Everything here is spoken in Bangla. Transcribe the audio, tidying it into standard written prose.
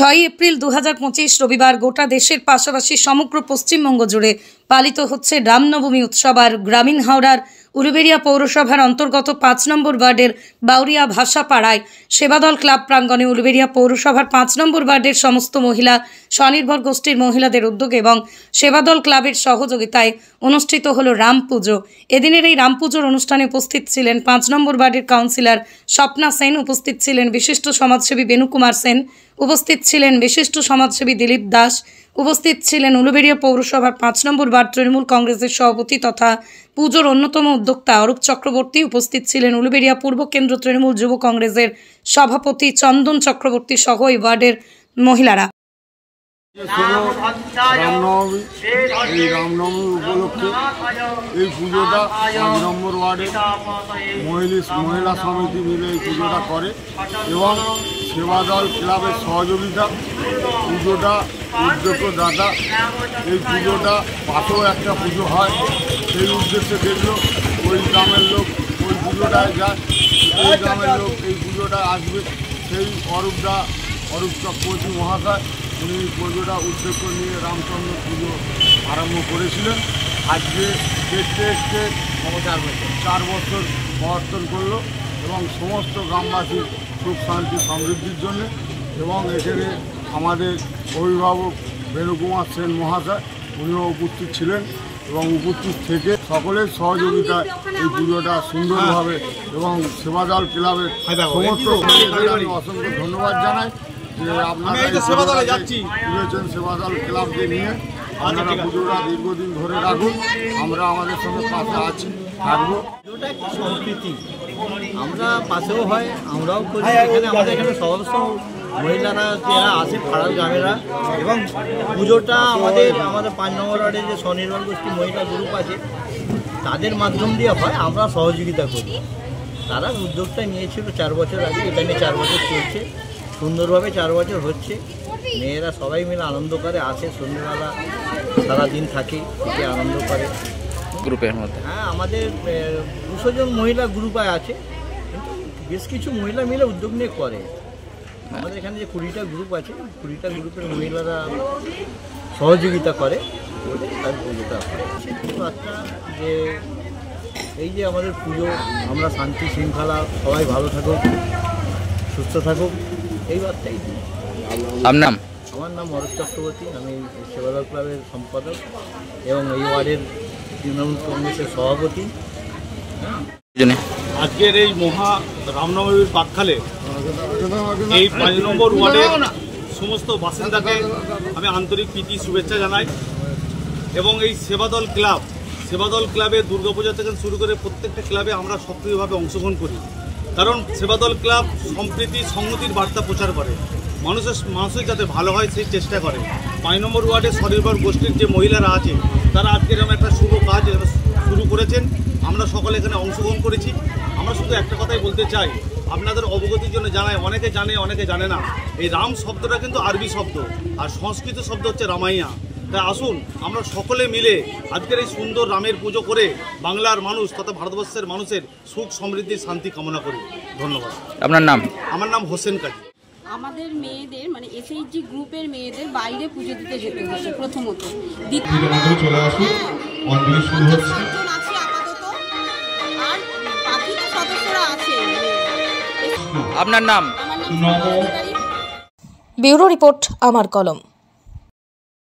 6 এপ্রিল 2025 রবিবার গোটা দেশের পাশাপাশি সমগ্র পশ্চিমবঙ্গ জুড়ে পালিত হচ্ছে রামনবমী উৎসব। আর গ্রামীণ হাওড়ার উলুবেড়িয়া পৌরসভার অন্তর্গত 5 নম্বর ওয়ার্ডের বাউরিয়া ভাষাপাড়ায় সেবাদল ক্লাব প্রাঙ্গণে উলুবেড়িয়া পৌরসভার 5 নম্বর ওয়ার্ডের সমস্ত মহিলা স্বনির্ভর গোষ্ঠীর মহিলাদের উদ্যোগে এবং সেবাদল ক্লাবের সহযোগিতায় অনুষ্ঠিত হলো রাম পুজো। এদিনের এই রাম পুজোর অনুষ্ঠানে উপস্থিত ছিলেন 5 নম্বর ওয়ার্ডের কাউন্সিলর স্বপ্না সেন, উপস্থিত ছিলেন বিশিষ্ট সমাজসেবী বেনু কুমার সেন, উপস্থিত ছিলেন বিশিষ্ট সমাজসেবী দিলীপ দাস, উপস্থিত ছিলেন উলুবেড়িয়া পৌরসভার 5 নম্বর ওয়ার্ড তৃণমূল কংগ্রেসের সভাপতি তথা পুজোর অন্যতম উদ্যোক্তা অরূপ চক্রবর্তী, উপস্থিত ছিলেন উলুবেড়িয়া পূর্ব কেন্দ্র তৃণমূল যুব কংগ্রেসের সভাপতি চন্দন চক্রবর্তী সহ এই ওয়ার্ডের মহিলারা। রামনবমী উপলক্ষে এই পুজোটা 5 নম্বর ওয়ার্ডের মহিলা সমিতি মিলে এই পুজোটা করে এবং সেবাদল ক্লাবের সহযোগিতা পুজোটা উদ্যোক্তা এই পুজোটা পাশেও একটা পুজো হয়, সেই উদ্দেশ্যে দেখলো ওই গ্রামের লোক ওই পুজোটায় যায়, এই গ্রামের লোক এই পুজোটায় আসবে। সেই অরূপ চক্রবর্তী মহাশয় উনি পুজোটা উদ্যোগ নিয়ে রামচন্দ্র পুজো আরম্ভ করেছিলেন। আজকে দেখতে 4 বছর প্রবর্তন করলো এবং সমস্ত গ্রামবাসীর সুখ শান্তি সমৃদ্ধির জন্য। এবং এখানে আমাদের অভিভাবক বেনু কুমার সেন মহাশয় উনিও উপস্থিত ছিলেন এবং উপস্থিত থেকে সকলের সহযোগিতায় এই পুজোটা সুন্দরভাবে এবং সেবাদল ক্লাবের সমস্ত অসংখ্য ধন্যবাদ জানাই যে আপনারা তুলেছেন সেবাদল ক্লাবকে নিয়ে। আপনারা পুজোটা দীর্ঘদিন ধরে রাখুন, আমরা আমাদের সঙ্গে পাশে আছি, থাকবো। পুজোটা একটা সংস্কৃতি, আমরা পাশেও হয়, আমরাও করি। এখানে আমাদের এখানে সমস্ত মহিলারা যারা আসে পাড়ার গ্রামেরা, এবং পুজোটা আমাদের 5 নম্বর ওয়ার্ডের যে স্বনির্ভর গোষ্ঠী মহিলা গ্রুপ আছে তাদের মাধ্যম দিয়ে হয়, আমরা সহযোগিতা করি। তারা উদ্যোগটা নিয়েছিল 4 বছর আগে, এটা নিয়ে 4 বছর চলছে, সুন্দরভাবে 4 বছর হচ্ছে। মেয়েরা সবাই মিলে আনন্দ করে, আসে সন্ধ্যেবেলা সারাদিন থাকে, থেকে আনন্দ করে গ্রুপের মধ্যে। হ্যাঁ, আমাদের 200 জন মহিলা গ্রুপে আছে, কিন্তু বেশ কিছু মহিলা মিলে উদ্যোগ নিয়ে করে। আমাদের এখানে যে 20টা গ্রুপ আছে, 20টা গ্রুপের মহিলারা সহযোগিতা করে তার পুজোটা একটা যে এই যে আমাদের পুজো, আমরা শান্তি শৃঙ্খলা সবাই ভালো থাকুক, সুস্থ থাকুক, এই বার্তাই দিই। আমার নাম অরূপ চক্রবর্তী, আমি সেবাদল ক্লাবের সম্পাদক এবং এই ওয়ার্ডের তৃণমূল কংগ্রেসের সভাপতি। আজকের এই মহা রামনবমীর প্রাক্কালে এই 5 নম্বর ওয়ার্ডের সমস্ত বাসিন্দাকে আমি আন্তরিক প্রীতি শুভেচ্ছা জানাই। এবং এই সেবাদল ক্লাবে দুর্গাপূজা থেকে শুরু করে প্রত্যেকটা ক্লাবে আমরা সক্রিয়ভাবে অংশগ্রহণ করি, কারণ সেবাদল ক্লাব সম্প্রীতি সংহতির বার্তা প্রচার করে, মানুষের যাতে ভালো হয় সেই চেষ্টা করে। 5 নম্বর ওয়ার্ডের স্বনির্ভর গোষ্ঠীর যে মহিলারা আছে তারা আজকে এরকম একটা শুভ কাজ শুরু করেছেন, আমরা সকলে এখানে অংশগ্রহণ করেছি। আমরা শুধু একটা কথাই বলতে চাই, আপনাদের অবগতির জন্য জানাই, অনেকে জানে অনেকে জানে না, এই রাম শব্দটা কিন্তু আরবি শব্দ আর সংস্কৃত শব্দ হচ্ছে রামাইয়া। তাই আসুন আমরা সকলে মিলে আজকের এই সুন্দর রামের পুজো করে বাংলার মানুষ তথা ভারতবর্ষের মানুষের সুখ সমৃদ্ধি শান্তি কামনা করি। ধন্যবাদ। আপনার নাম? আমার নাম হোসেন কাজী। আমাদের মেয়েদের এসএইচজি গ্রুপের মেয়েদের বাইরে পুজো দিতে যেতে হচ্ছে প্রথমত। চলে আসুন, অঞ্জলি শুরু হচ্ছে। আছে আপাতত, আর বাকি তো সদস্যরা আছে। আপনার নাম? ব্যুরো রিপোর্ট, আমার কলম।